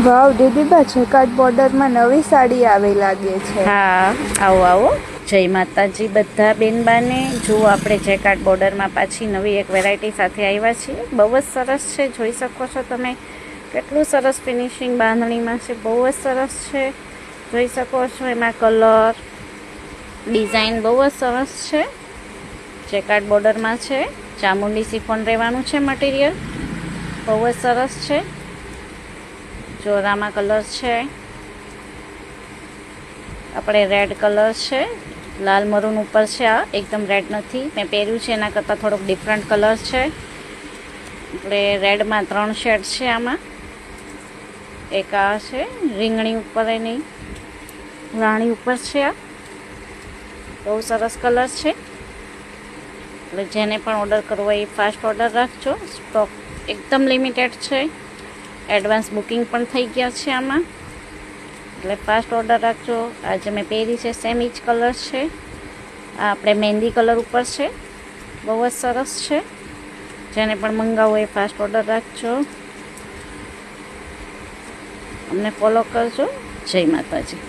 વાવ દીદીબા, jacquard બોર્ડરમાં નવી સાડી આવી લાગે છે. હા, આવો આવો. જય માતાજી બધા બેનબાને. જો આપણે જેકાર્ડ બોર્ડરમાં પાછી નવી એક વેરાયટી સાથે આવ્યા છીએ. બહુ જ સરસ છે, જોઈ શકો છો તમે. કેટલું સરસ ફિનિશિંગ બાંધણીમાં છે, બહુ જ સરસ છે. જોઈ શકો છો, એમાં કલર ડિઝાઇન બહુ જ સરસ છે. જેકાર્ડ બોર્ડરમાં છે, ચામુંડી સિફોન રહેવાનું છે મટીરિયલ. બહુ જ સરસ છે. જોરામાં કલર છે, આપણે રેડ કલર છે, લાલ મરૂન ઉપર છે. આ એકદમ રેડ નથી, મેં પહેર્યું છે એના કરતાં થોડોક ડિફરન્ટ કલર છે. આપણે રેડમાં 3 શેડ છે આમાં. એક આ છે રીંગણી ઉપર, એની રાણી ઉપર છે. આ બહુ સરસ કલર છે. એટલે જેને પણ ઓર્ડર કરવો એ ફાસ્ટ ઓર્ડર રાખજો. સ્ટોક એકદમ લિમિટેડ છે. એડવાન્સ બુકિંગ પણ થઈ ગયા છે આમાં, એટલે ફાસ્ટ ઓર્ડર રાખજો. આજે મેં પહેરી છે સેમ જ કલર છે. આ આપણે મહેંદી કલર ઉપર છે, બહુ જ સરસ છે. જેને પણ મંગાવો એ ફાસ્ટ ઓર્ડર રાખજો. અમને ફોલો કરજો. જય માતાજી.